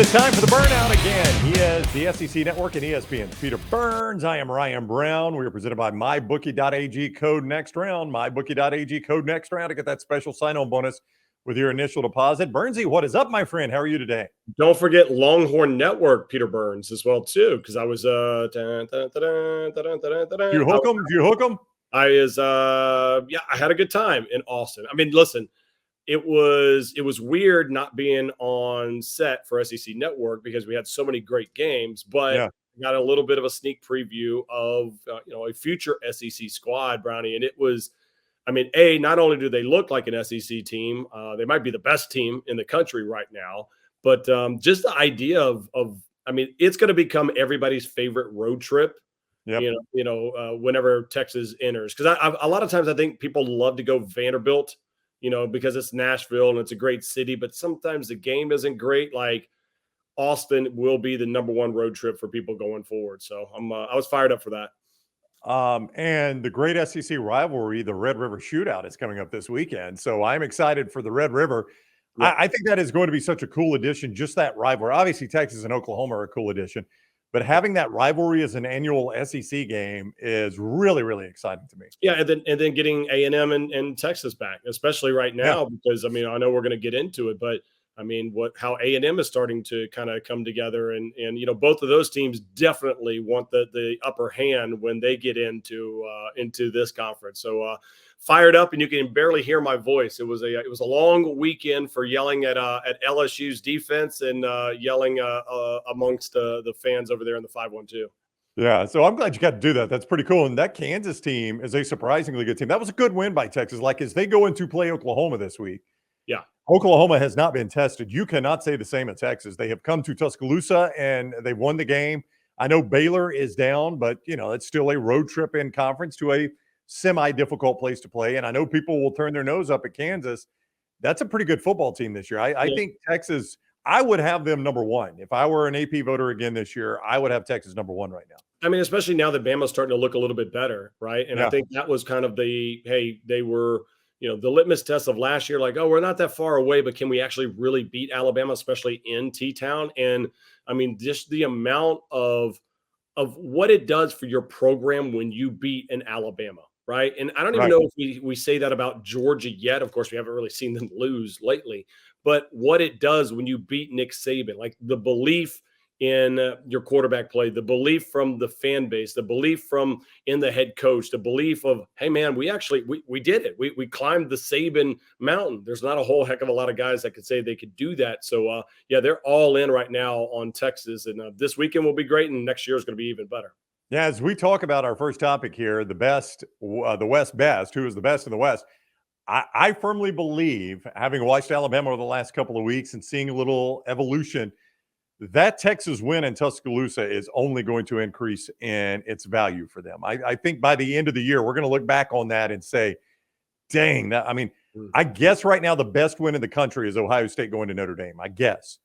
is time for the Burnout again. He is the SEC Network and ESPN's Peter Burns. I am Ryan Brown. We are presented by MyBookie.ag, code next round. MyBookie.ag, code next round to get that special sign-on bonus with your initial deposit. Burnsy, what is up, my friend? How are you today? Don't forget Longhorn Network, Peter Burns, as well, too, because I was You hook them? You hook them? I had a good time in Austin. I mean, listen, it was weird not being on set for SEC Network because we had so many great games, but got a little bit of a sneak preview of a future SEC squad, Brownie, and it was. I mean, not only do they look like an SEC team, they might be the best team in the country right now, but just the idea of I mean, it's going to become everybody's favorite road trip. Yep. Whenever Texas enters, because a lot of times I think people love to go Vanderbilt, because it's Nashville and it's a great city, but sometimes the game isn't great. Like Austin will be the number one road trip for people going forward. So I was fired up for that. And the great SEC rivalry, the Red River Shootout, is coming up this weekend. So I'm excited for the Red River. Yeah. I think that is going to be such a cool addition, just that rivalry. Obviously, Texas and Oklahoma are a cool addition, but having that rivalry as an annual SEC game is really, really exciting to me. Yeah, and then getting A&M and Texas back, especially right now, because, I mean, I know we're going to get into it, but I mean, how A&M is starting to kind of come together, and both of those teams definitely want the upper hand when they get into this conference. So fired up, and you can barely hear my voice. It was a long weekend for yelling at LSU's defense and yelling amongst the fans over there in the 512. Yeah, so I'm glad you got to do that. That's pretty cool. And that Kansas team is a surprisingly good team. That was a good win by Texas. Like, as they go into play Oklahoma this week. Yeah. Oklahoma has not been tested. You cannot say the same of Texas. They have come to Tuscaloosa and they won the game. I know Baylor is down, but it's still a road trip in conference to a semi-difficult place to play. And I know people will turn their nose up at Kansas. That's a pretty good football team this year. I think Texas, I would have them number one. If I were an AP voter again this year, I would have Texas number one right now. I mean, especially now that Bama's starting to look a little bit better, right? And I think that was kind of they were – the litmus test of last year, like, oh, we're not that far away, but can we actually really beat Alabama, especially in T-Town? And I mean, just the amount of what it does for your program when you beat an Alabama, right? And I don't even know if we say that about Georgia yet. Of course, we haven't really seen them lose lately, but what it does when you beat Nick Saban, like the belief in your quarterback play, the belief from the fan base, the belief from in the head coach, the belief of, hey man, we did it. We climbed the Saban mountain. There's not a whole heck of a lot of guys that could say they could do that. So they're all in right now on Texas, and this weekend will be great, and next year is going to be even better. Yeah, as we talk about our first topic here, the best, the West best, who is the best in the West? I firmly believe, having watched Alabama over the last couple of weeks and seeing a little evolution, that Texas win in Tuscaloosa is only going to increase in its value for them. I think by the end of the year, we're going to look back on that and say, dang, I guess right now the best win in the country is Ohio State going to Notre Dame, I guess.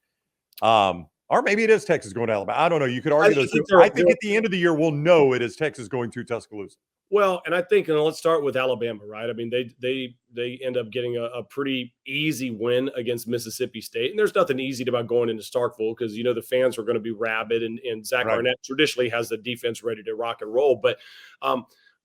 Or maybe it is Texas going to Alabama. I don't know. You could argue those two. I think at the end of the year, we'll know it is Texas going to Tuscaloosa. Well, and I think, let's start with Alabama, right? I mean, they end up getting a pretty easy win against Mississippi State. And there's nothing easy about going into Starkville because, the fans are going to be rabid, and Zach Arnett traditionally has the defense ready to rock and roll. But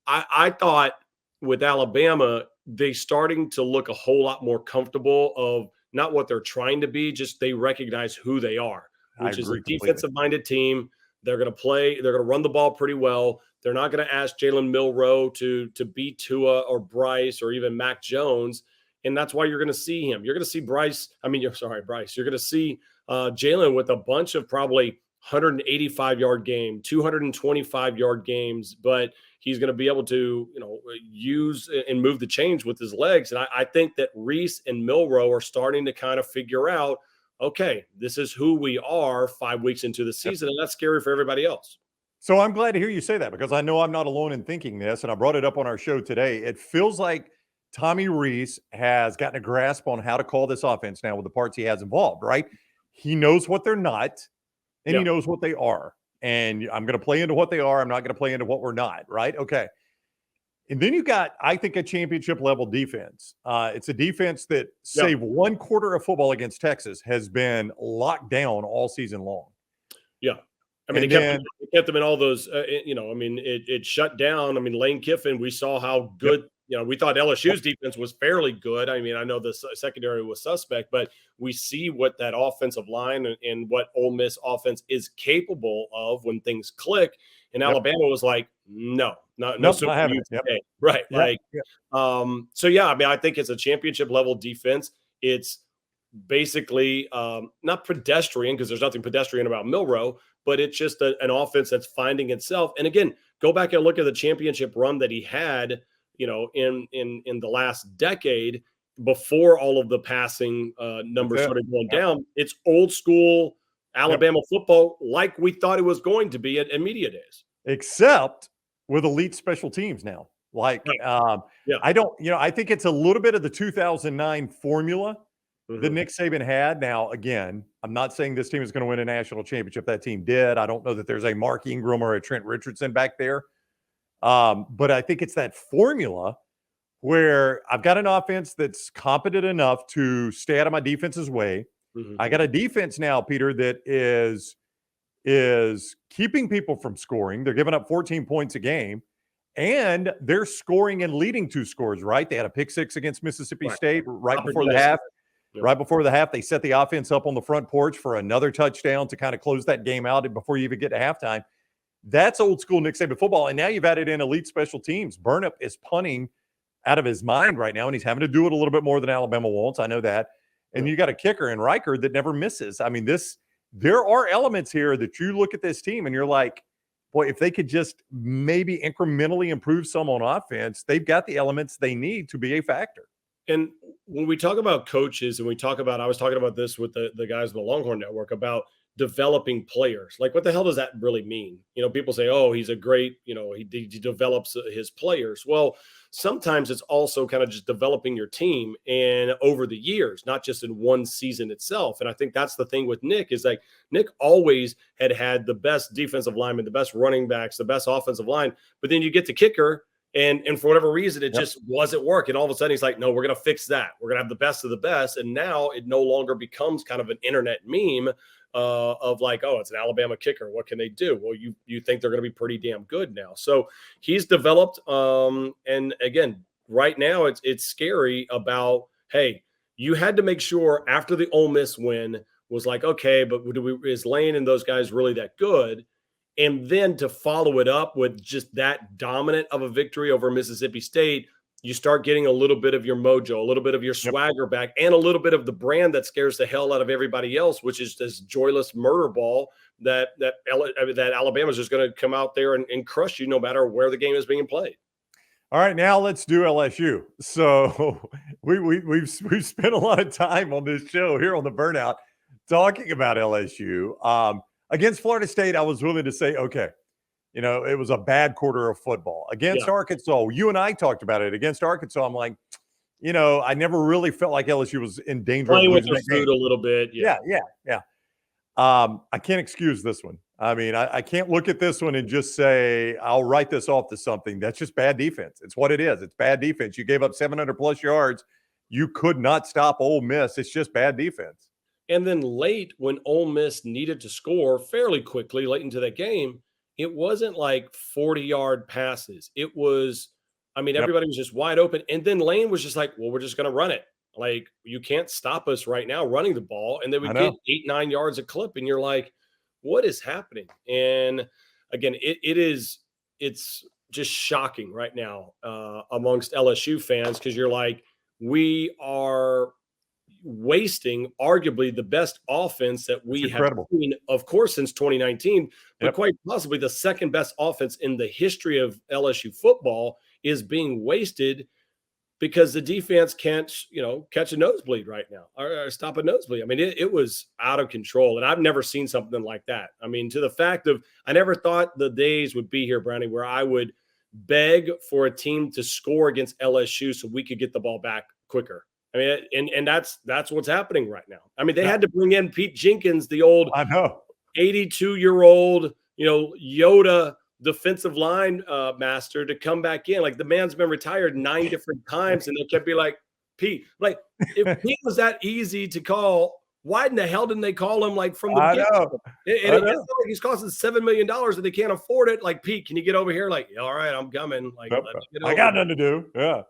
I thought with Alabama, they starting to look a whole lot more comfortable of not what they're trying to be, just they recognize who they are, which is a defensive-minded team. They're going to play. They're going to run the ball pretty well. They're not going to ask Jalen Milroe to beat Tua or Bryce or even Mac Jones, and that's why you're going to see him. You're going to see Bryce. You're going to see Jalen with a bunch of probably 185-yard game, 225-yard games, but he's going to be able to use and move the chains with his legs. And I think that Reese and Milroe are starting to kind of figure out, okay, this is who we are 5 weeks into the season, and that's scary for everybody else. So I'm glad to hear you say that because I know I'm not alone in thinking this, and I brought it up on our show today. It feels like Tommy Reese has gotten a grasp on how to call this offense now with the parts he has involved, right? He knows what they're not, and he knows what they are. And I'm going to play into what they are. I'm not going to play into what we're not, right? Okay. And then you got, I think, a championship level defense. It's a defense that, Yeah. save one quarter of football against Texas, has been locked down all season long. Yeah. I mean, it kept them in all those, I mean, it shut down. I mean, Lane Kiffin, we saw how good, we thought LSU's defense was fairly good. I mean, I know the secondary was suspect, but we see what that offensive line and what Ole Miss offense is capable of when things click. And Alabama was like, no super not you today. Right. So yeah, I mean, I think it's a championship level defense. It's basically not pedestrian, because there's nothing pedestrian about Milroe, but it's just an offense that's finding itself. And again, go back and look at the championship run that he had, in the last decade before all of the passing numbers started going down. It's old school Alabama football, like we thought it was going to be at media days, except with elite special teams now. Like, I think it's a little bit of the 2009 formula that Nick Saban had. Now, again, I'm not saying this team is going to win a national championship. That team did. I don't know that there's a Mark Ingram or a Trent Richardson back there. But I think it's that formula where I've got an offense that's competent enough to stay out of my defense's way. I got a defense now, Peter, that is keeping people from scoring. They're giving up 14 points a game, and they're scoring and leading 2 scores, right? They had a pick 6 against Mississippi State right before the half. Right before the half, they set the offense up on the front porch for another touchdown to kind of close that game out before you even get to halftime. That's old school Nick Saban football. And now you've added in elite special teams. Burnup is punting out of his mind right now, and he's having to do it a little bit more than Alabama wants. I know that. And you got a kicker in Ryder that never misses. I mean, there are elements here that you look at this team and you're like, boy, if they could just maybe incrementally improve some on offense, they've got the elements they need to be a factor. And when we talk about coaches and I was talking about this with the guys in the Longhorn Network about developing players. Like, what the hell does that really mean? People say, oh, he's a great, he develops his players. Well, sometimes it's also kind of just developing your team and over the years, not just in one season itself. And I think that's the thing with Nick is like Nick always had the best defensive linemen, the best running backs, the best offensive line. But then you get the kicker, and for whatever reason, it just wasn't working. All of a sudden, he's like, no, we're going to fix that. We're going to have the best of the best. And now it no longer becomes kind of an internet meme of like, oh, it's an Alabama kicker. What can they do? Well, you think they're going to be pretty damn good now. So he's developed. And again, right now it's scary about, hey, you had to make sure after the Ole Miss win was like, okay, but is Lane and those guys really that good? And then to follow it up with just that dominant of a victory over Mississippi State, you start getting a little bit of your mojo, a little bit of your swagger back, and a little bit of the brand that scares the hell out of everybody else, which is this joyless murder ball that Alabama's just going to come out there and crush you no matter where the game is being played. All right, now let's do LSU. So we've spent a lot of time on this show here on the Burnout talking about LSU. Against Florida State, I was willing to say, okay, it was a bad quarter of football. Against Arkansas, you and I talked about it. Against Arkansas, I'm like, I never really felt like LSU was in danger playing of with losing their food a little bit. Yeah. I can't excuse this one. I mean, I can't look at this one and just say, I'll write this off to something. That's just bad defense. It's what it is. It's bad defense. You gave up 700 plus yards. You could not stop Ole Miss. It's just bad defense. And then late, when Ole Miss needed to score fairly quickly late into that game, it wasn't like 40-yard passes. It was, everybody was just wide open. And then Lane was just like, well, we're just going to run it. Like, you can't stop us right now running the ball. And then we get 8-9 yards a clip. And you're like, what is happening? And again, it's just shocking right now amongst LSU fans, because you're like, we are wasting arguably the best offense that we have seen, of course, since 2019, but quite possibly the second best offense in the history of LSU football is being wasted because the defense can't, catch a nosebleed right now or stop a nosebleed. I mean, it was out of control, and I've never seen something like that. I mean, to the fact of, I never thought the days would be here, Brownie, where I would beg for a team to score against LSU so we could get the ball back quicker. I mean, and that's what's happening right now. I mean, they had to bring in Pete Jenkins, the old 82-year-old, Yoda defensive line master to come back in. Like the man's been retired 9 different times, and they kept be like, Pete, like if Pete was that easy to call, why in the hell didn't they call him like from the I beginning? know. It's not like he's costing $7 million and they can't afford it. Like, Pete, can you get over here? Like, all right, I'm coming. Like, Nope. let me get I over got here. nothing to do. Yeah.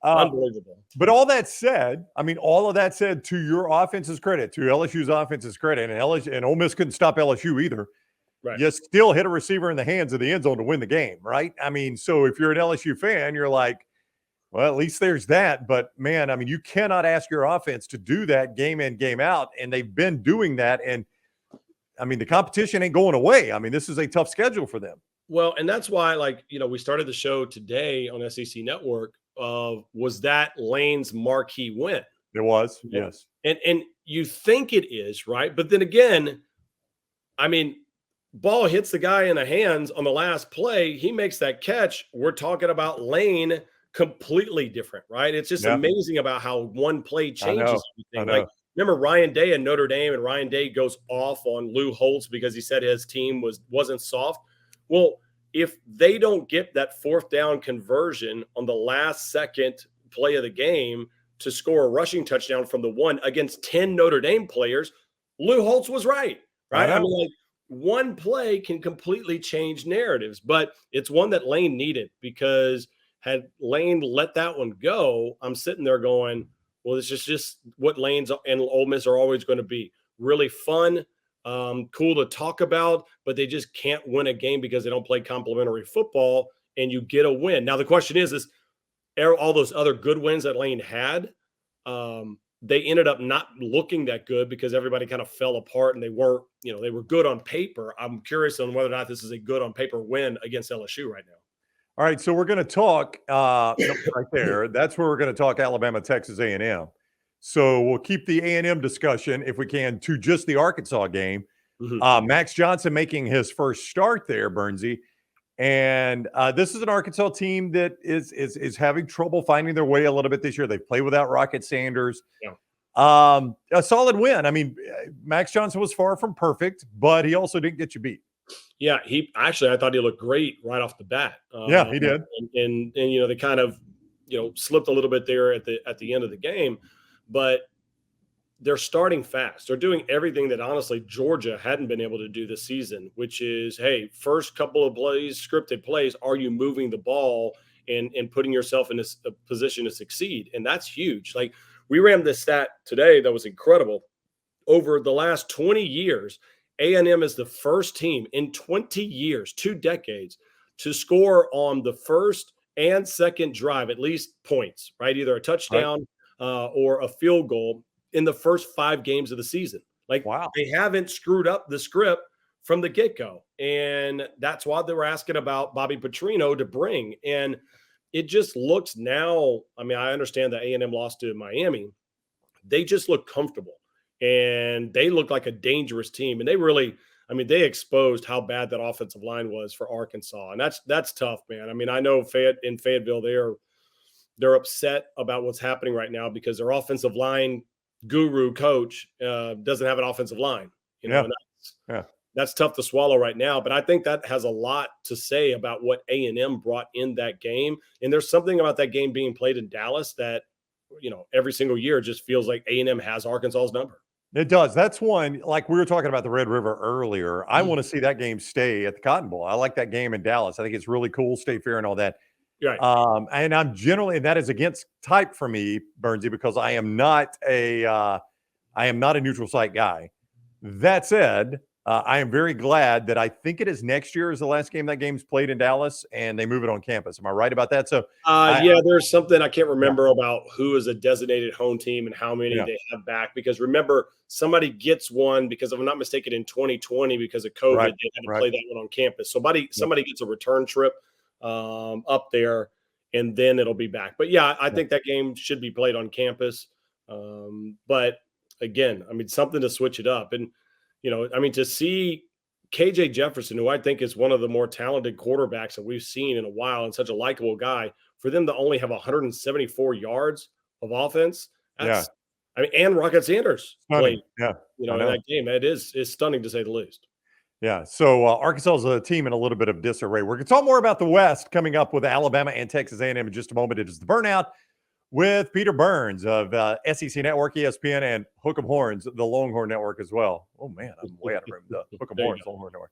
Unbelievable. But all that said, I mean, all of that said, to your offense's credit, to LSU's offense's credit, and LSU and Ole Miss couldn't stop LSU either. Right. You still hit a receiver in the hands of the end zone to win the game, right? I mean, so if you're an LSU fan, you're like, well, at least there's that. But man, I mean, you cannot ask your offense to do that game in, game out. And they've been doing that. And I mean, the competition ain't going away. I mean, this is a tough schedule for them. Well, and that's why, like, we started the show today on SEC Network. Was that Lane's marquee win? It was, yes. And you think it is, right? But then again, I mean, ball hits the guy in the hands on the last play. He makes that catch. We're talking about Lane completely different, right? It's just amazing about how one play changes everything. Like, remember Ryan Day in Notre Dame, and Ryan Day goes off on Lou Holtz because he said his team wasn't soft. Well, if they don't get that 4th down conversion on the last second play of the game to score a rushing touchdown from the 1 against 10 Notre Dame players, Lou Holtz was right? I mean, like, one play can completely change narratives, but it's one that Lane needed, because had Lane let that one go, I'm sitting there going, well, it's just what Lane's and Ole Miss are always going to be. Really fun, cool to talk about, but they just can't win a game because they don't play complementary football, and you get a win. Now, the question is all those other good wins that Lane had, they ended up not looking that good because everybody kind of fell apart, and they weren't, they were good on paper. I'm curious on whether or not this is a good on paper win against LSU right now. All right, so we're going to talk right there. That's where we're going to talk Alabama, Texas A&M. So we'll keep the A&M discussion, if we can, to just the Arkansas game. Mm-hmm. Max Johnson making his first start there, Bernsey. And this is an Arkansas team that is having trouble finding their way a little bit this year. They play without Rocket Sanders. Yeah. A solid win. I mean, Max Johnson was far from perfect, but he also didn't get you beat. Yeah, I thought he looked great right off the bat. Yeah, he did. And they kind of slipped a little bit there at the end of the game, but they're starting fast. They're doing everything that honestly Georgia hadn't been able to do this season, which is, hey, first couple of plays, scripted plays, are you moving the ball and putting yourself in a position to succeed? And that's huge. Like, we ran this stat today that was incredible. Over the last 20 years, A&M is the first team in 20 years, 2 decades, to score on the first and second drive, at least points, right? Either a touchdown or a field goal in the first 5 games of the season. Like, wow. They haven't screwed up the script from the get-go. And that's why they were asking about Bobby Petrino to bring. And it just looks now, I mean, I understand that A&M lost to Miami. They just look comfortable. And they look like a dangerous team. And they really, I mean, they exposed how bad that offensive line was for Arkansas. And that's tough, man. I mean, I know in Fayetteville, they're upset about what's happening right now because their offensive line guru coach doesn't have an offensive line. And that's tough to swallow right now. But I think that has a lot to say about what A&M brought in that game. And there's something about that game being played in Dallas that, every single year just feels like A&M has Arkansas's number. It does. That's one, like we were talking about the Red River earlier. I want to see that game stay at the Cotton Bowl. I like that game in Dallas. I think it's really cool, State Fair and all that. Right. And I'm generally, and that is against type for me, Bernsey, because I am not a neutral site guy. That said, I am very glad that I think it is next year is the last game that game's played in Dallas, and they move it on campus. Am I right about that? So, there's something I can't remember about who is a designated home team and how many they have back. Because remember, somebody gets one because, if I'm not mistaken, in 2020 because of COVID, they had to play that one on campus. Somebody gets a return trip up there, and then it'll be back. But I think that game should be played on campus. But again, I mean, something to switch it up. And to see KJ Jefferson, who I think is one of the more talented quarterbacks that we've seen in a while and such a likable guy, for them to only have 174 yards of offense. I mean, and Rocket Sanders played, in that game. It is stunning to say the least. Yeah. So Arkansas is a team in a little bit of disarray. We're going to talk more about the West coming up with Alabama and Texas A&M in just a moment. It is the Burnout with Peter Burns of SEC Network, ESPN, and Hook 'em Horns, the Longhorn Network as well. Oh, man, I'm way out of room. The Hook 'em There you Horns, go. Longhorn Network.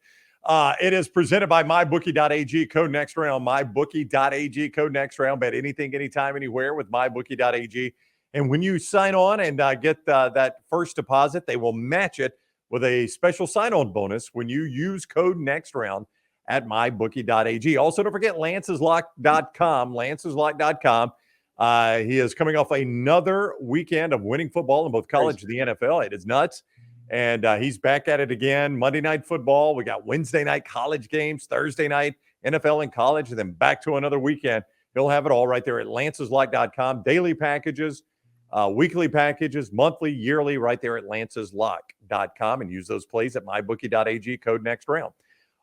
It is presented by MyBookie.ag, code next round, MyBookie.ag, code next round. Bet anything, anytime, anywhere with MyBookie.ag. And when you sign on and get that first deposit, they will match it with a special sign-on bonus when you use code next round at MyBookie.ag. Also, don't forget LancesLock.com, LancesLock.com. He is coming off another weekend of winning football in both college and the NFL. It is nuts. And he's back at it again. Monday Night Football. We got Wednesday night college games, Thursday night NFL and college, and then back to another weekend. He'll have it all right there at LancesLock.com. Daily packages, weekly packages, monthly, yearly, right there at LancesLock.com. And use those plays at MyBookie.ag, code next round.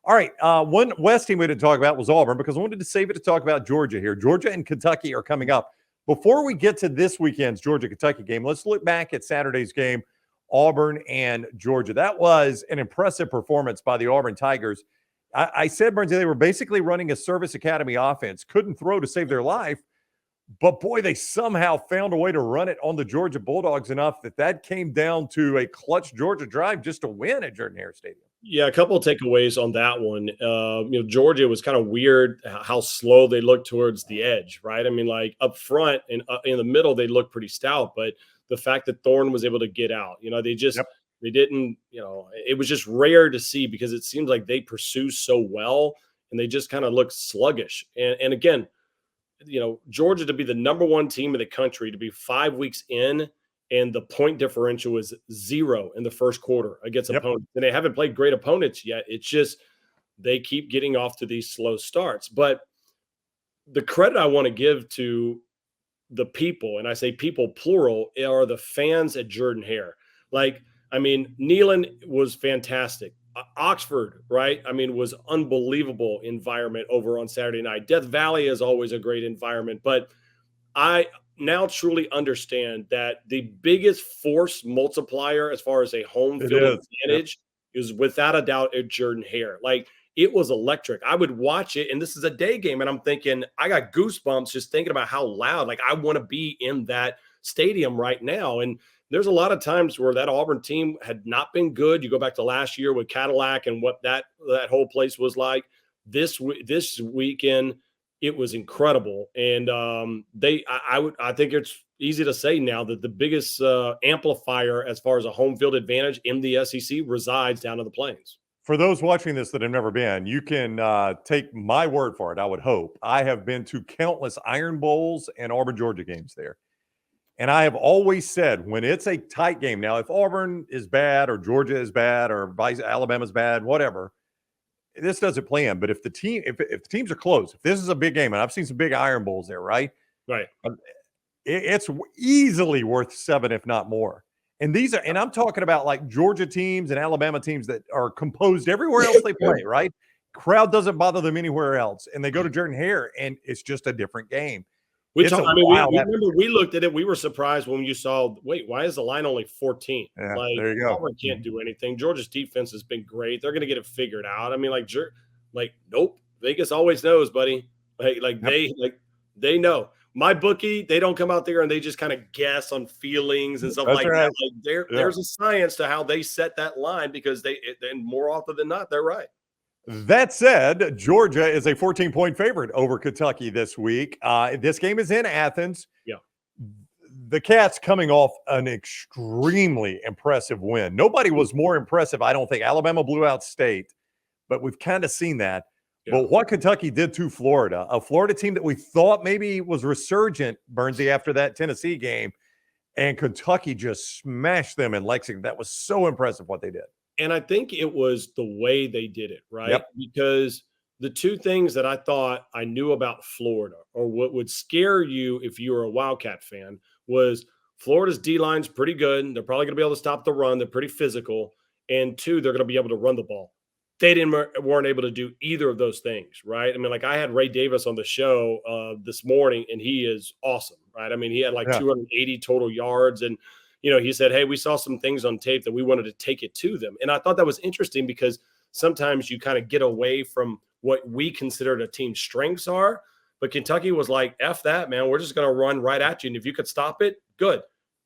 All right, one West team we didn't talk about was Auburn because I wanted to save it to talk about Georgia here. Georgia and Kentucky are coming up. Before we get to this weekend's Georgia-Kentucky game, let's look back at Saturday's game, Auburn and Georgia. That was an impressive performance by the Auburn Tigers. I said, Burns, they were basically running a service academy offense, couldn't throw to save their life, but boy, they somehow found a way to run it on the Georgia Bulldogs enough that came down to a clutch Georgia drive just to win at Jordan-Hare Stadium. Yeah, a couple of takeaways on that one. Georgia was kind of weird how slow they looked towards the edge, right? I mean, like up front and in the middle, they looked pretty stout, but the fact that Thorne was able to get out, they didn't, it was just rare to see because it seems like they pursue so well and they just kind of look sluggish. And again, Georgia to be the number one team in the country, to be 5 weeks in, and the point differential was 0 in the first quarter against opponents. And they haven't played great opponents yet. It's just they keep getting off to these slow starts. But the credit I want to give to the people, and I say people plural, are the fans at Jordan-Hare. Neyland was fantastic. Oxford, right? Was unbelievable environment over on Saturday night. Death Valley is always a great environment, but I now truly understand that the biggest force multiplier as far as a home field advantage is without a doubt at Jordan-Hare. It was electric. I would watch it, and this is a day game, and I'm thinking, I got goosebumps just thinking about how loud. I want to be in that stadium right now. And there's a lot of times where that Auburn team had not been good. You go back to last year with Cadillac and what that whole place was like. This weekend, it was incredible. And I think it's easy to say now that the biggest amplifier as far as a home field advantage in the SEC resides down in the Plains. For those watching this that have never been, you can take my word for it, I would hope. I have been to countless Iron Bowls and Auburn, Georgia games there. And I have always said when it's a tight game, now if Auburn is bad or Georgia is bad or Alabama's bad, whatever, this doesn't play in. But if the teams are close, if this is a big game, and I've seen some big Iron Bowls there, right? Right. It's easily worth 7, if not more. And and I'm talking about like Georgia teams and Alabama teams that are composed everywhere else they play, right? Crowd doesn't bother them anywhere else. And they go to Jordan-Hare and it's just a different game. We remember we looked at it. We were surprised when you saw, wait, why is the line only 14? Yeah, there you go. Auburn can't do anything. Georgia's defense has been great. They're going to get it figured out. Nope. Vegas always knows, buddy. They know. My bookie, they don't come out there and they just kind of guess on feelings and stuff that. There's a science to how they set that line because and more often than not, they're right. That said, Georgia is a 14-point favorite over Kentucky this week. This game is in Athens. Yeah. The Cats coming off an extremely impressive win. Nobody was more impressive, I don't think. Alabama blew out State, but we've kind of seen that. Yeah. But what Kentucky did to Florida, a Florida team that we thought maybe was resurgent, Burnsy, after that Tennessee game, and Kentucky just smashed them in Lexington. That was so impressive what they did. And I think it was the way they did it, right? Yep. Because the two things that I thought I knew about Florida, or what would scare you if you were a Wildcat fan, was Florida's D-line's pretty good. They're probably going to be able to stop the run. They're pretty physical. And 2, they're going to be able to run the ball. They weren't able to do either of those things, right? I had Ray Davis on the show this morning, and he is awesome, right? He had 280 total yards, and he said, hey, we saw some things on tape that we wanted to take it to them. And I thought that was interesting because sometimes you kind of get away from what we considered a team's strengths are. But Kentucky was like, F that, man. We're just going to run right at you. And if you could stop it, good.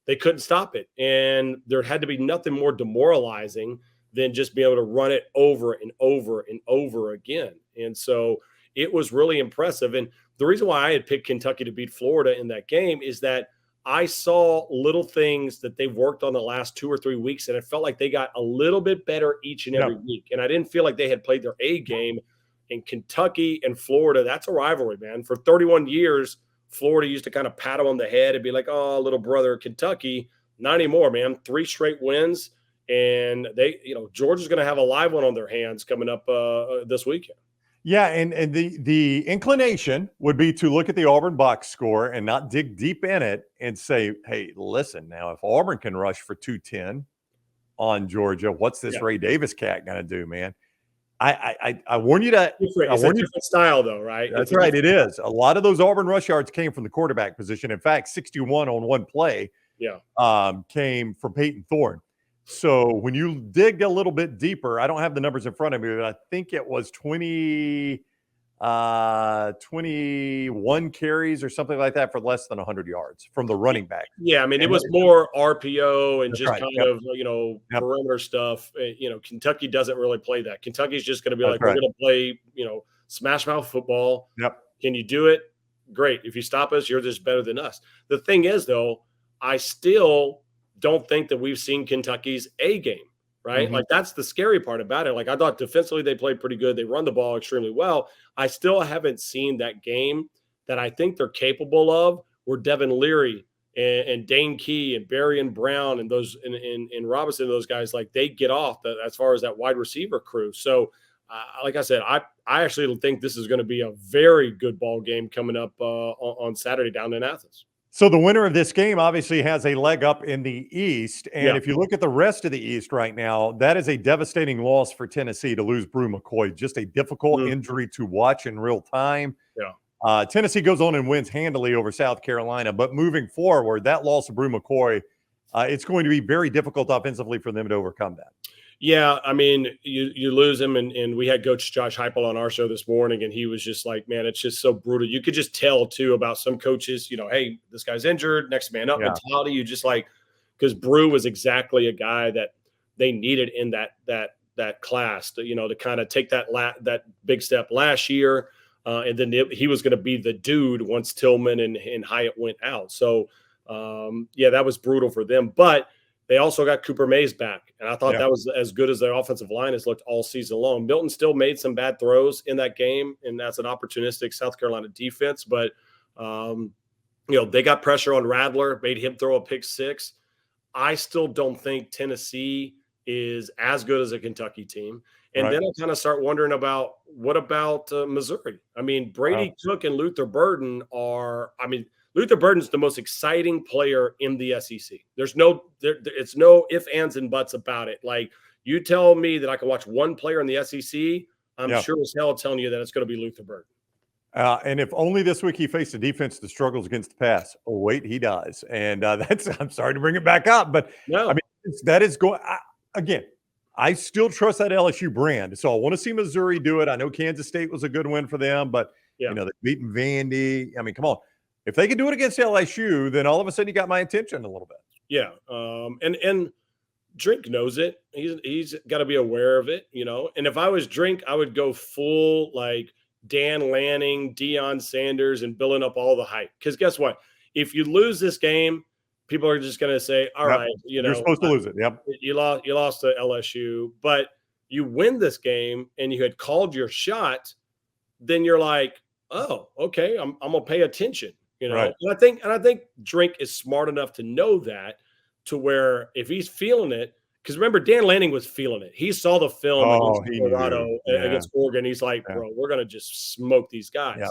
They couldn't stop it. And there had to be nothing more demoralizing than just being able to run it over and over and over again. And so it was really impressive. And the reason why I had picked Kentucky to beat Florida in that game is that I saw little things that they've worked on the last 2 or 3 weeks, and it felt like they got a little bit better each and every week. And I didn't feel like they had played their A game. In Kentucky and Florida, that's a rivalry, man. For 31 years, Florida used to kind of pat them on the head and be like, oh, little brother Kentucky. Not anymore, man. 3 straight wins. And they, Georgia's going to have a live one on their hands coming up this weekend. Yeah, and the inclination would be to look at the Auburn box score and not dig deep in it and say, hey, listen, now if Auburn can rush for 210 on Georgia, what's this Ray Davis cat going to do, man? I warn you to. It's a different style, though, right? That's right. It is. A lot of those Auburn rush yards came from the quarterback position. In fact, 61 on one play came from Peyton Thorne. So when you dig a little bit deeper, I don't have the numbers in front of me, but I think it was 21 carries or something like that for less than 100 yards from the running back. Yeah, I mean, it was more RPO and just kind of, perimeter stuff. Kentucky doesn't really play that. Kentucky's just going to be we're going to play, smash mouth football. Yep. Can you do it? Great. If you stop us, you're just better than us. The thing is, though, I still don't think that we've seen Kentucky's A game, right? Mm-hmm. Like, that's the scary part about it. Like, I thought defensively they played pretty good. They run the ball extremely well. I still haven't seen that game that I think they're capable of, where Devin Leary and Dane Key and Barry and Brown and those and Robinson, those guys, like, they get off as far as that wide receiver crew. So, like I said, I actually think this is going to be a very good ball game coming up on Saturday down in Athens. So the winner of this game obviously has a leg up in the East. And if you look at the rest of the East right now, that is a devastating loss for Tennessee to lose Brew McCoy. Just a difficult injury to watch in real time. Yeah. Tennessee goes on and wins handily over South Carolina. But moving forward, that loss of Brew McCoy, it's going to be very difficult offensively for them to overcome that. Yeah, I mean, you lose him, and we had Coach Josh Heupel on our show this morning, and he was just like, man, it's just so brutal. You could just tell, too, about some coaches, hey, this guy's injured, next man up mentality. You just because Brew was exactly a guy that they needed in that class, to kind of take that big step last year, and then he was going to be the dude once Tillman and Hyatt went out. So, that was brutal for them. But they also got Cooper Mays back, and I thought that was as good as their offensive line has looked all season long. Milton still made some bad throws in that game, and that's an opportunistic South Carolina defense. But, they got pressure on Radler, made him throw a pick six. I still don't think Tennessee is as good as a Kentucky team. And then I kind of start wondering about what about Missouri? I mean, Brady Cook and Luther Burden Luther Burden's the most exciting player in the SEC. It's no ifs, ands, and buts about it. Like, you tell me that I can watch one player in the SEC, I'm sure as hell telling you that it's going to be Luther Burden. And if only this week he faced a defense that struggles against the pass. Oh, wait, he does. And I'm sorry to bring it back up, but I mean, that is going again. I still trust that LSU brand. So I want to see Missouri do it. I know Kansas State was a good win for them, but they've beaten Vandy. I mean, come on. If they can do it against LSU, then all of a sudden you got my attention a little bit. Yeah. And Drink knows it. He's got to be aware of it, And if I was Drink, I would go full like Dan Lanning, Deion Sanders, and building up all the hype. Because guess what? If you lose this game, people are just going to say, all right, you're supposed to lose it. Yep. You lost to LSU, but you win this game and you had called your shot, then you're like, oh, okay, I'm going to pay attention. Right. And I think Drink is smart enough to know that, to where if he's feeling it, because remember, Dan Lanning was feeling it. He saw the film against Colorado, against Oregon. He's like, bro, we're going to just smoke these guys.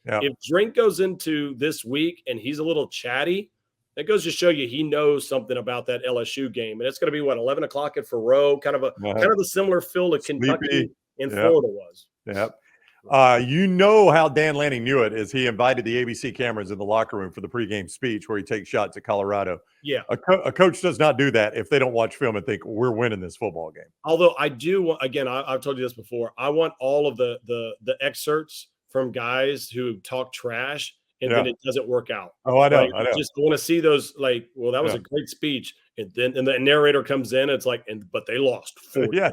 Yeah. If Drink goes into this week and he's a little chatty, that goes to show you he knows something about that LSU game. And it's going to be 11 o'clock at Faroe, kind of a similar feel to Kentucky and Florida was. Yep. You know how Dan Lanning knew it is he invited the ABC cameras in the locker room for the pregame speech where he takes shots at Colorado. Yeah. A coach does not do that if they don't watch film and think we're winning this football game. Although I do, again, I've told you this before. I want all of the excerpts from guys who talk trash and then it doesn't work out. Oh, I know. Like, I just want to see those. Like, well, that was a great speech, and then the narrator comes in. It's like, but they lost. Yes,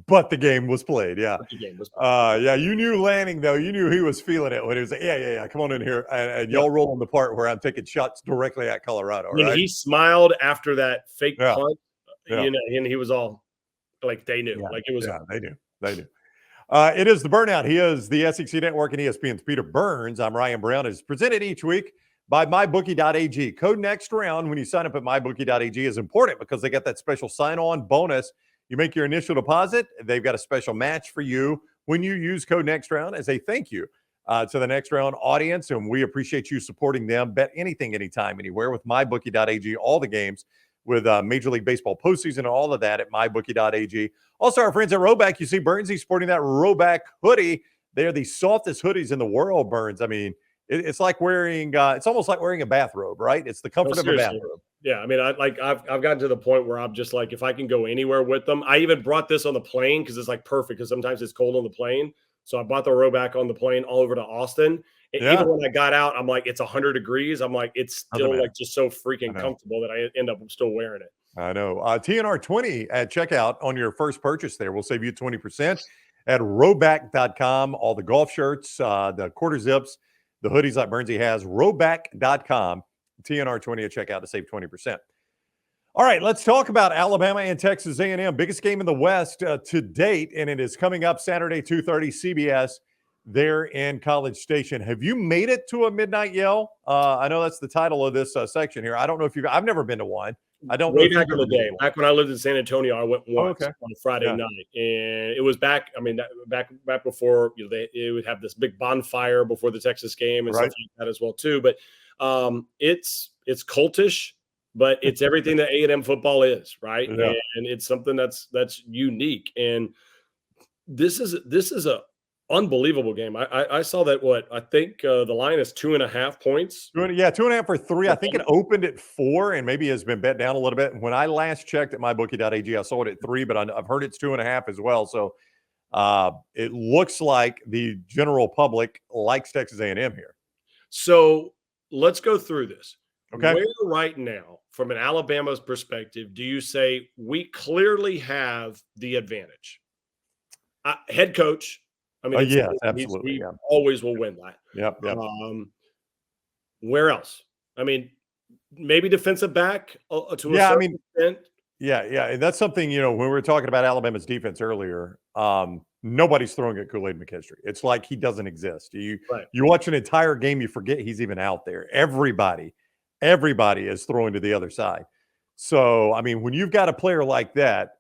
but the game was played. Yeah, the game was played. Yeah. You knew Lanning though. You knew he was feeling it when he was like, yeah. Come on in here, and y'all rolling the part where I'm taking shots directly at Colorado. When right? he smiled after that fake punt, Yeah. you know, and he was all like, they knew, like it was. Yeah, they knew. It is the Burnout. He is the SEC Network and ESPN's Peter Burns. I'm Ryan Brown. It's presented each week by MyBookie.ag. Code next round when you sign up at MyBookie.ag is important because they got that special sign-on bonus. You make your initial deposit. They've got a special match for you when you use code next round as a thank you to the next round audience. And we appreciate you supporting them. Bet anything, anytime, anywhere with MyBookie.ag. All the games with Major League Baseball postseason and all of that at MyBookie.ag. Also, our friends at Rowback, you see Burnsy sporting that Rowback hoodie. They're the softest hoodies in the world, Burns. I mean, it's like wearing, it's almost like wearing a bathrobe, right? It's the comfort of a bathrobe. Yeah, I mean, I've gotten to the point where I'm just like, if I can go anywhere with them. I even brought this on the plane because it's like perfect because sometimes it's cold on the plane. So I bought the Rowback on the plane all over to Austin. And even when I got out, I'm like, it's 100 degrees. I'm like, it's still like just so freaking comfortable that I end up still wearing it. I know. TNR20 at checkout on your first purchase there will save you 20% at rowback.com. All the golf shirts, the quarter zips, the hoodies like Burnsy has, rowback.com. TNR20 at checkout to save 20%. All right, let's talk about Alabama and Texas A&M. Biggest game in the West to date, and it is coming up Saturday, 2:30 CBS there in College Station. Have you made it to a midnight yell? I know that's the title of this section here. I don't know if you've – I've never been to one. I don't know. Back in the day, back when I lived in San Antonio, I went once on Friday night, and it was back. I mean, back before they would have this big bonfire before the Texas game and stuff like that as well too. But it's cultish, but it's everything that A&M football is, right? Yeah. And it's something that's unique. And this is a unbelievable game. I saw that. I think the line is 2.5 points. 2.5 or 3. I think it opened at 4 and maybe has been bet down a little bit. When I last checked at mybookie.ag, I saw it at 3, but I've heard it's 2.5 as well. So it looks like the general public likes Texas A&M here. So let's go through this. Okay. Where right now, from an Alabama's perspective, do you say we clearly have the advantage? Head coach. I mean, yes, absolutely. He always will win that. Yep. Where else? I mean, maybe defensive back to a certain extent. Yeah. And that's something, when we were talking about Alabama's defense earlier, nobody's throwing at Kool-Aid McKinstry. It's like he doesn't exist. You watch an entire game, you forget he's even out there. Everybody is throwing to the other side. So, I mean, when you've got a player like that,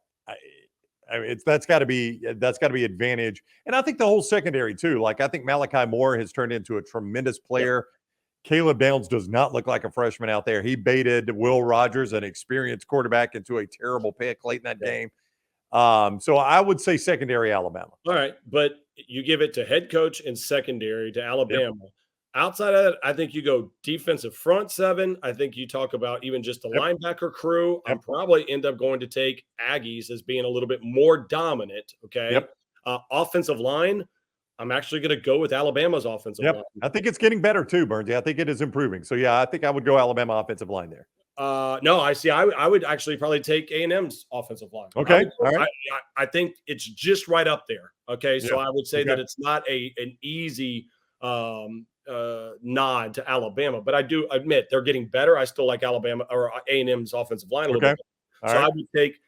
that's got to be advantage. And I think the whole secondary too. Like I think Malachi Moore has turned into a tremendous player. Yeah. Caleb Downs does not look like a freshman out there. He baited Will Rogers, an experienced quarterback, into a terrible pick late in that game. So I would say secondary Alabama. All right, but you give it to head coach and secondary to Alabama. Yep. Outside of that, I think you go defensive front seven. I think you talk about even just the linebacker crew. I'm probably end up going to take Aggies as being a little bit more dominant. Okay. Yep. Offensive line. I'm actually going to go with Alabama's offensive line. I think it's getting better too, Burns. I think it is improving. So I think I would go Alabama offensive line there. No, I see. I would actually probably take A&M's offensive line. Okay. All right. I think it's just right up there. Okay. So I would say that it's not an easy nod to Alabama, but I do admit they're getting better. I still like Alabama or A&M's offensive line a little bit. So I would take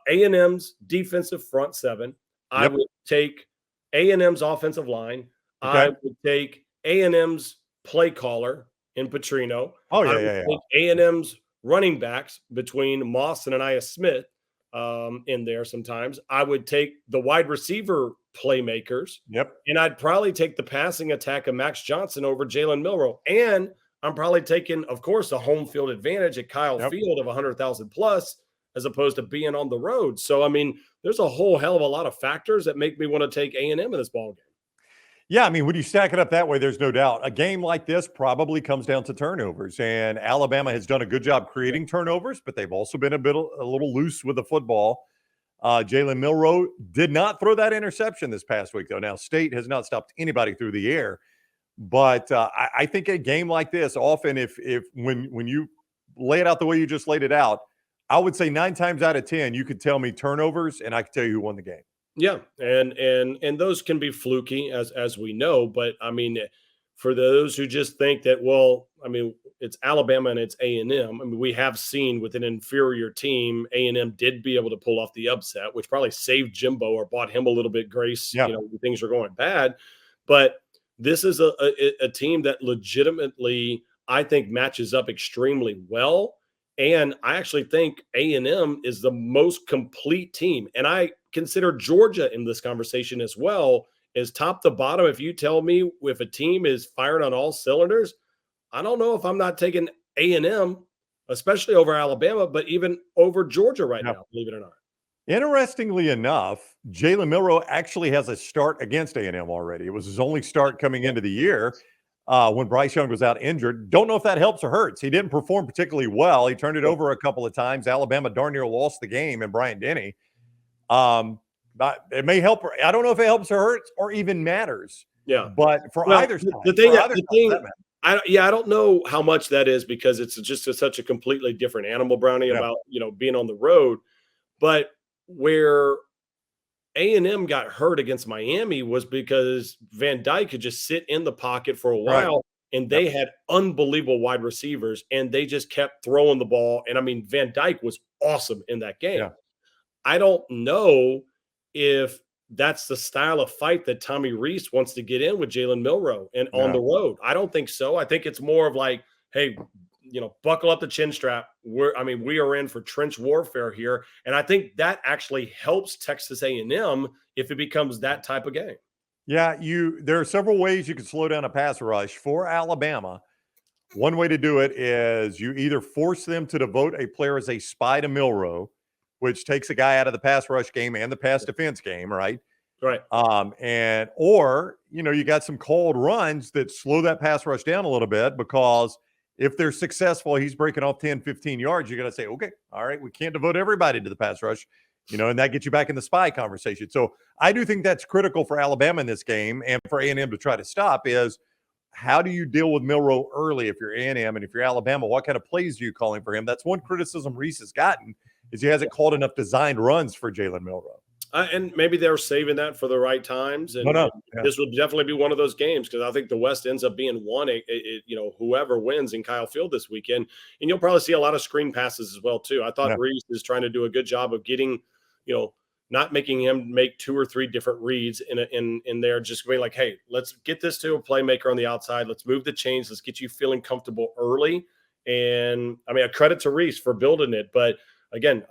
A&M's defensive front seven. I would take A&M's offensive line. I would take A&M's play caller in Petrino. A&M's running backs between Moss and Anaya Smith in there sometimes. I would take the wide receiver playmakers. Yep. And I'd probably take the passing attack of Max Johnson over Jalen Milroe. And I'm probably taking, of course, a home field advantage at Kyle Field of 100,000 plus, as opposed to being on the road. So, I mean, there's a whole hell of a lot of factors that make me want to take A&M in this ball game. Yeah, I mean, when you stack it up that way, there's no doubt. A game like this probably comes down to turnovers, and Alabama has done a good job creating turnovers, but they've also been a little loose with the football. Jalen Milroe did not throw that interception this past week, though. Now, State has not stopped anybody through the air, but I think a game like this, often if when you lay it out the way you just laid it out, I would say 9 times out of 10, you could tell me turnovers, and I could tell you who won the game. Yeah, and those can be fluky as we know, but I mean, for those who just think that, well, I mean, it's Alabama and it's A&M. I mean, we have seen with an inferior team, A&M did be able to pull off the upset, which probably saved Jimbo or bought him a little bit grace. Yeah. When things are going bad. But this is a team that legitimately, I think, matches up extremely well. And I actually think A&M is the most complete team. And I consider Georgia in this conversation as well as top to bottom. If you tell me if a team is firing on all cylinders, I don't know if I'm not taking A&M, especially over Alabama, but even over Georgia right now, believe it or not. Interestingly enough, Jalen Milroe actually has a start against A&M already. It was his only start coming into the year. When Bryce Young was out injured. Don't know if that helps or hurts. He didn't perform particularly well. He turned it over a couple of times. Alabama darn near lost the game, and Bryant Denny. But it may help. I don't know if it helps or hurts or even matters. Yeah. But for either side, I don't know how much that is because it's just such a completely different animal, Brownie, about being on the road. But where A&M got hurt against Miami was because Van Dyke could just sit in the pocket for a while, and they had unbelievable wide receivers, and they just kept throwing the ball. And I mean, Van Dyke was awesome in that game. Yeah. I don't know if that's the style of fight that Tommy Rees wants to get in with Jalen Milroe and on the road. I don't think so. I think it's more of like, hey, buckle up the chin strap. We are in for trench warfare here. And I think that actually helps Texas A&M if it becomes that type of game. Yeah, there are several ways you can slow down a pass rush for Alabama. One way to do it is you either force them to devote a player as a spy to Milroe, which takes a guy out of the pass rush game and the pass defense game, right? Right. Or you got some cold runs that slow that pass rush down a little bit, because if they're successful, he's breaking off 10, 15 yards. You're going to say, okay, all right, we can't devote everybody to the pass rush, and that gets you back in the spy conversation. So I do think that's critical for Alabama in this game, and for A&M to try to stop is, how do you deal with Milroe early if you're A&M, and if you're Alabama, what kind of plays are you calling for him? That's one criticism Rees has gotten, is he hasn't called enough designed runs for Jalen Milroe. And maybe they're saving that for the right times. And this will definitely be one of those games, because I think the West ends up being one, whoever wins in Kyle Field this weekend. And you'll probably see a lot of screen passes as well, too. I thought Rees is trying to do a good job of getting, not making him make 2 or 3 different reads in there, just being like, hey, let's get this to a playmaker on the outside. Let's move the chains. Let's get you feeling comfortable early. And I mean, a credit to Rees for building it. But again,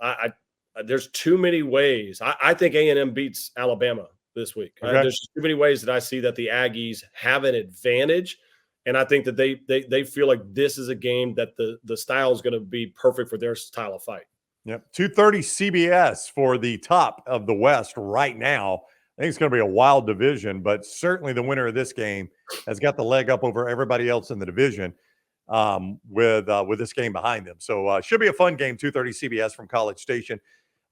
there's too many ways. I think A&M beats Alabama this week. Okay. There's just too many ways that I see that the Aggies have an advantage, and I think that they feel like this is a game that the style is going to be perfect for their style of fight. Yep, 2:30 CBS for the top of the West right now. I think it's going to be a wild division, but certainly the winner of this game has got the leg up over everybody else in the division with this game behind them. So should be a fun game. 2:30 CBS from College Station.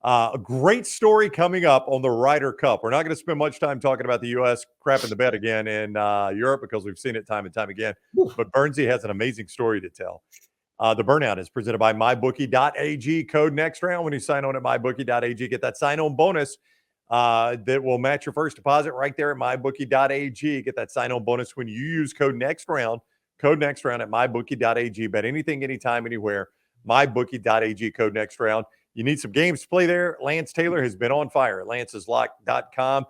A great story coming up on the Ryder Cup. We're not going to spend much time talking about the U.S. crapping the bed again in Europe, because we've seen it time and time again. But Bernsey has an amazing story to tell. The Burnout is presented by MyBookie.ag. Code next round when you sign on at MyBookie.ag. Get that sign-on bonus that will match your first deposit right there at MyBookie.ag. Get that sign-on bonus when you use code next round. Code next round at MyBookie.ag. Bet anything, anytime, anywhere. MyBookie.ag. Code next round. You need some games to play there. Lance Taylor has been on fire at lanceslock.com.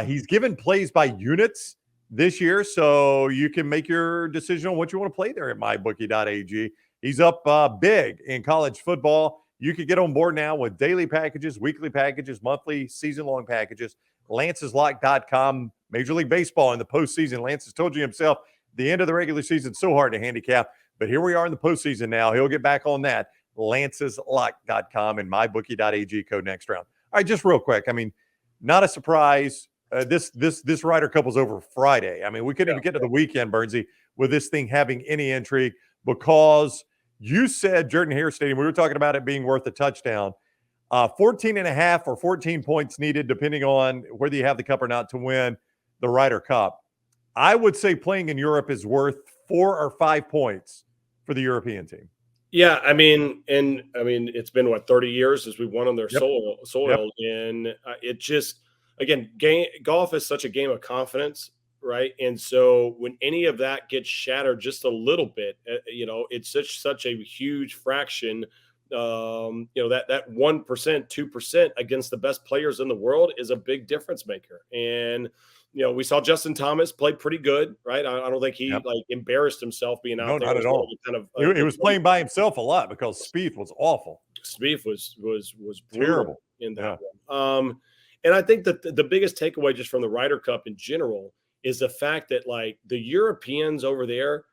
He's given plays by units this year, so you can make your decision on what you want to play there at MyBookie.ag. He's up big in college football. You can get on board now with daily packages, weekly packages, monthly, season-long packages. lanceslock.com. Major League Baseball in the postseason. Lance has told you himself, the end of the regular season is so hard to handicap, but here we are in the postseason now. He'll get back on that. lanceslock.com and mybookie.ag. Code next round. right, just real quick. I mean, not a surprise. This Ryder Cup was over Friday. I mean, we couldn't even get to the weekend, Bernsey, with this thing having any intrigue because you said Jordan Hare Stadium, we were talking about it being worth a touchdown. 14 and a half or 14 points needed, depending on whether you have the cup or not, to win the Ryder Cup. I would say playing in Europe is worth 4 or 5 points for the European team. Yeah, I mean, it's been what 30 years since we won on their soil, and it just again, golf is such a game of confidence, right? And so when any of that gets shattered just a little bit, it's such a huge fraction. That 1%, 2% against the best players in the world is a big difference maker. And we saw Justin Thomas play pretty good, right? I don't think he embarrassed himself being out there. Not at all. Kind of, he was playing by himself a lot because Spieth was awful. Spieth was terrible in that one. And I think that the biggest takeaway just from the Ryder Cup in general is the fact that like the Europeans over there,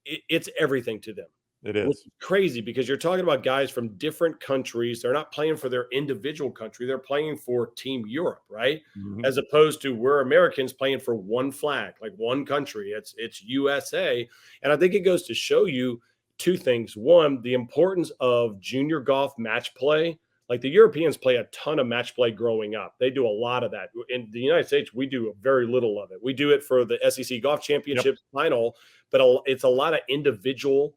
it's everything to them. It is. Which is crazy because you're talking about guys from different countries. They're not playing for their individual country. They're playing for Team Europe, right? Mm-hmm. As opposed to we're Americans playing for one flag, like one country. It's USA. And I think it goes to show you two things. One, the importance of junior golf match play. Like the Europeans play a ton of match play growing up. They do a lot of that. In the United States, we do very little of it. We do it for the SEC Golf Championship final, but it's a lot of individual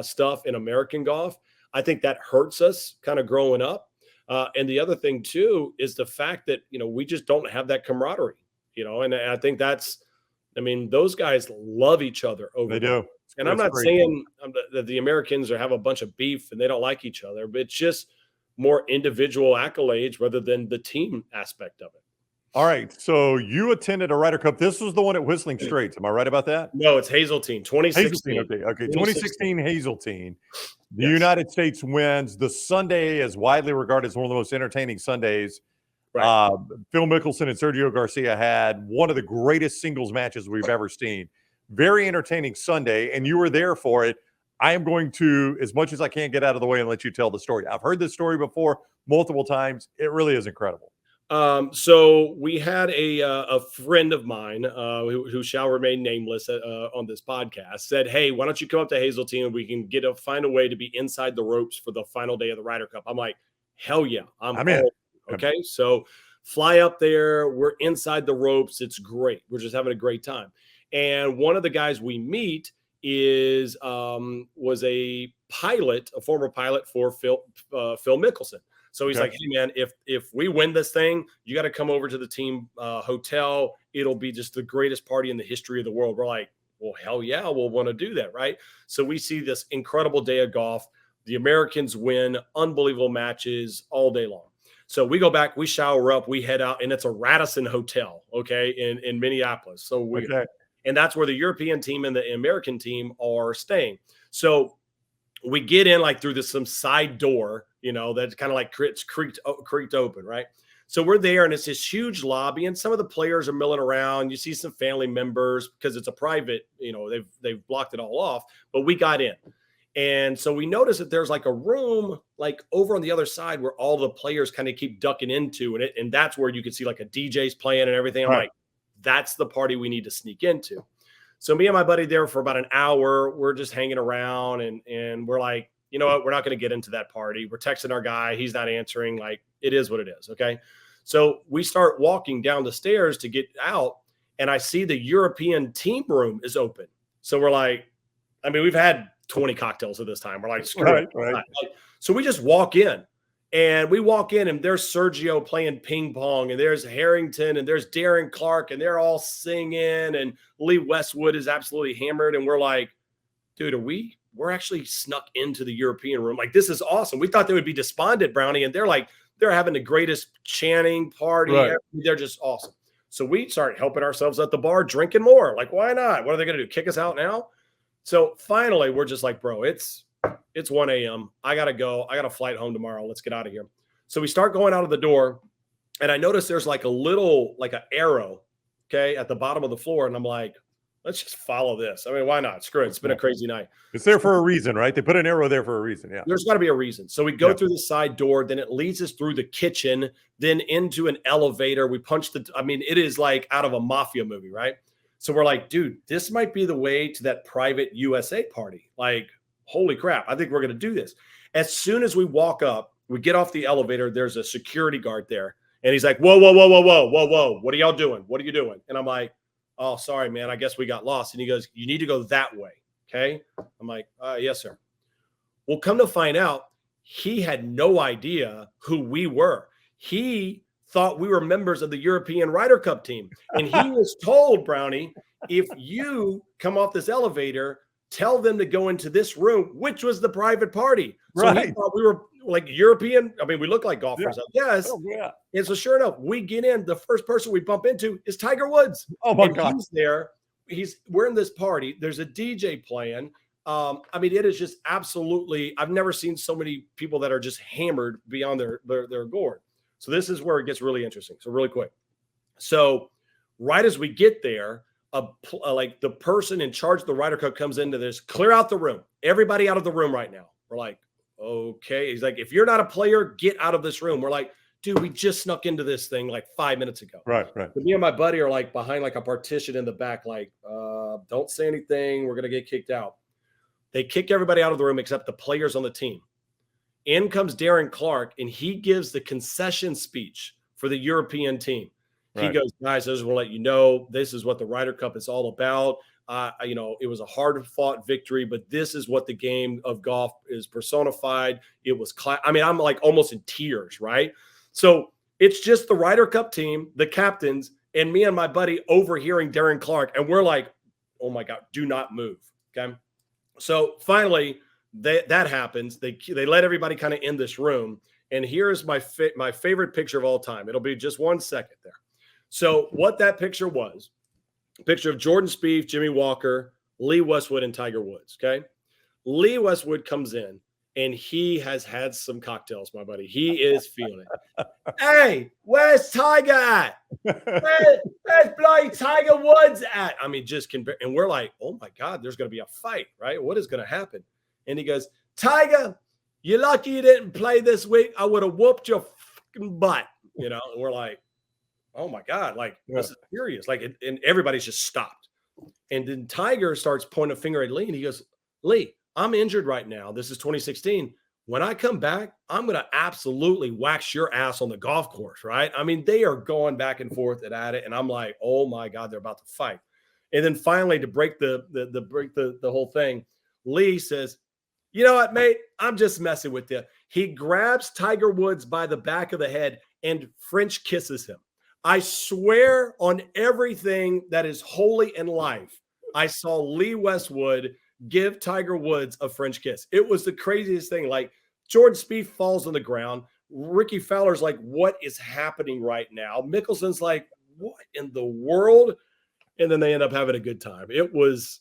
stuff in American golf. I think that hurts us kind of growing up. And the other thing too is the fact that, we just don't have that camaraderie, and I think those guys love each other over They there. do. And I'm not saying that the Americans have a bunch of beef and they don't like each other, but it's just more individual accolades rather than the team aspect of it. All right. So you attended a Ryder Cup. This was the one at Whistling Straits. Am I right about that? No, it's Hazeltine, 2016. Hazeltine, okay. 2016 Hazeltine. The United States wins. The Sunday is widely regarded as one of the most entertaining Sundays. Right. Phil Mickelson and Sergio Garcia had one of the greatest singles matches we've ever seen. Very entertaining Sunday, and you were there for it. I am going to, as much as I can, get out of the way and let you tell the story. I've heard this story before multiple times. It really is incredible. So we had a friend of mine who shall remain nameless on this podcast said, "Hey, why don't you come up to Hazeltine and we can find a way to be inside the ropes for the final day of the Ryder Cup?" I'm like, "Hell yeah, I'm in." Okay, so fly up there. We're inside the ropes. It's great. We're just having a great time. And one of the guys we meet was a pilot, a former pilot for Phil Mickelson. So he's like, "Hey man, if we win this thing, you got to come over to the team hotel. It'll be just the greatest party in the history of the world." We're like, "Well, hell yeah, we'll want to do that, right?" So we see this incredible day of golf. The Americans win, unbelievable matches all day long. So we go back, we shower up, we head out, and it's a Radisson hotel, okay, in Minneapolis. So and that's where the European team and the American team are staying. So we get in like through some side door, that's kind of like it's creaked open, right? So we're there and it's this huge lobby and some of the players are milling around. You see some family members because it's a private, they've blocked it all off, but we got in. And so we notice that there's like a room like over on the other side where all the players kind of keep ducking into and that's where you can see like a DJ's playing and everything. I'm like, that's the party we need to sneak into. So me and my buddy there for about an hour, we're just hanging around and we're like, you know what? We're not going to get into that party. We're texting our guy. He's not answering. Like, it is what it is. Okay. So we start walking down the stairs to get out and I see the European team room is open. So we're like, we've had 20 cocktails at this time. We're like, screw it. Right. So we just walk in. And we walk in and there's Sergio playing ping pong and there's Harrington and there's Darren Clark and they're all singing and Lee Westwood is absolutely hammered. And we're like, dude, we're actually snuck into the European room. Like, this is awesome. We thought they would be despondent, Brownie. And they're having the greatest chanting party. Right. They're just awesome. So we start helping ourselves at the bar, drinking more. Like, why not? What are they going to do? Kick us out now? So finally, we're just like, bro, it's 1 a.m. I got to go. I got a flight home tomorrow. Let's get out of here. So we start going out of the door and I notice there's like an arrow, okay, at the bottom of the floor. And I'm like, let's just follow this. I mean, why not? Screw it. It's been a crazy night. It's there for a reason, right? They put an arrow there for a reason. Yeah. There's got to be a reason. So we go through the side door, then it leads us through the kitchen, then into an elevator. We punch it is like out of a mafia movie, right? So we're like, dude, this might be the way to that private USA party. Like, holy crap. I think we're going to do this. As soon as we walk up, we get off the elevator, there's a security guard there. And he's like, whoa, whoa, whoa, whoa, whoa, whoa, whoa. What are y'all doing? What are you doing? And I'm like, oh, sorry, man. I guess we got lost. And he goes, you need to go that way. Okay. I'm like, yes, sir. Well, come to find out, he had no idea who we were. He thought we were members of the European Ryder Cup team. And he was told, Brownie, if you come off this elevator, tell them to go into this room, which was the private party. So Right. he thought we were like European. I mean, we look like golfers. Yeah. Yes. Oh, yeah. And so sure enough, we get in. The first person we bump into is Tiger Woods. Oh, my And God. he's there. We're in this party. There's a DJ playing. I mean, it is just absolutely, I've never seen so many people that are just hammered beyond their gourd. So this is where it gets really interesting. So really quick. So right as we get there, like the person in charge of the Ryder Cup comes into this, clear out the room. Everybody out of the room right now. We're like, okay. He's like, if you're not a player, get out of this room. We're like, dude, we just snuck into this thing like 5 minutes ago. Right. So me and my buddy are like behind like a partition in the back, like, don't say anything. We're going to get kicked out. They kick everybody out of the room except the players on the team. In comes Darren Clark, and he gives the concession speech for the European team. He Right. goes, guys, I just want to let you know, this is what the Ryder Cup is all about. It was a hard-fought victory, but this is what the game of golf is personified. It was I'm like almost in tears, right? So it's just the Ryder Cup team, the captains, and me and my buddy overhearing Darren Clark, and we're like, oh, my God, do not move, okay? So finally, that happens. They let everybody kind of in this room. And here's my favorite picture of all time. It'll be just 1 second there. So what that picture was, a picture of Jordan Spieth, Jimmy Walker, Lee Westwood, and Tiger Woods, okay? Lee Westwood comes in, and he has had some cocktails, my buddy. He is feeling it. Hey, where's Tiger at? Where's bloody Tiger Woods at? I mean, and we're like, oh my God, there's going to be a fight, right? What is going to happen? And he goes, Tiger, you're lucky you didn't play this week. I would have whooped your fucking butt, And we're like, oh my God, like this is serious. Like, and everybody's just stopped. And then Tiger starts pointing a finger at Lee, and he goes, Lee, I'm injured right now. This is 2016. When I come back, I'm going to absolutely wax your ass on the golf course, right? I mean, they are going back and forth at it, and I'm like, oh my God, they're about to fight. And then finally, to break the whole thing, Lee says, you know what, mate? I'm just messing with you. He grabs Tiger Woods by the back of the head and French kisses him. I swear on everything that is holy in life, I saw Lee Westwood give Tiger Woods a French kiss. It was the craziest thing. Like, Jordan Spieth falls on the ground. Ricky Fowler's like, what is happening right now? Mickelson's like, what in the world? And then they end up having a good time. It was,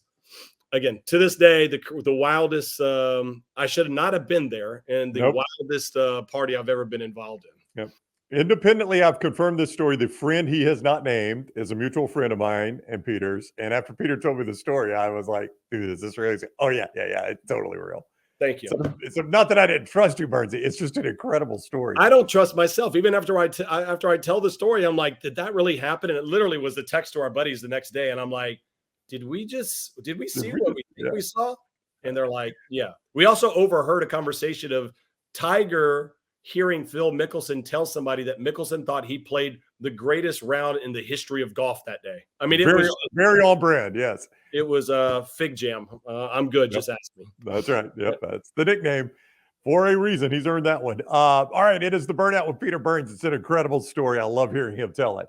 again, to this day, the wildest. I should not have been there, and the wildest party I've ever been involved in. Yep. Independently, I've confirmed this story. The friend he has not named is a mutual friend of mine and Peter's. And after Peter told me the story, I was like, dude, is this really? Oh, yeah, it's totally real. Thank you. So it's not that I didn't trust you, Burnsy. It's just an incredible story. I don't trust myself. Even after I tell the story, I'm like, did that really happen? And it literally was the text to our buddies the next day. And I'm like, did we see what we think we saw? And they're like, yeah. We also overheard a conversation of Tiger hearing Phil Mickelson tell somebody that Mickelson thought he played the greatest round in the history of golf that day. I mean, it was very on brand. Yes. It was a fig jam. I'm good. Just ask me. That's right. Yep. That's the nickname for a reason. He's earned that one. All right. It is the Burnout with Peter Burns. It's an incredible story. I love hearing him tell it.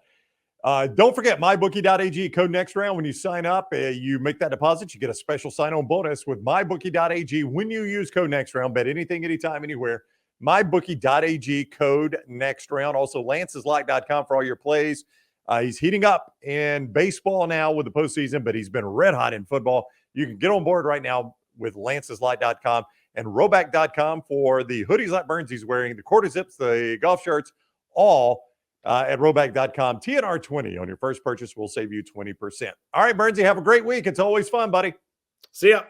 Don't forget mybookie.ag code next round. When you sign up, you make that deposit, you get a special sign-on bonus with mybookie.ag. When you use code next round, bet anything, anytime, anywhere. mybookie.ag code next round. Also lanceslock.com for all your plays. He's heating up in baseball now with the postseason, but he's been red hot in football. You can get on board right now with lanceslock.com and roback.com for the hoodies like Burns he's wearing, the quarter zips, the golf shirts, all at roback.com. TNR20 on your first purchase will save you 20%. All right, Bernsey, have a great week. It's always fun, buddy. See ya.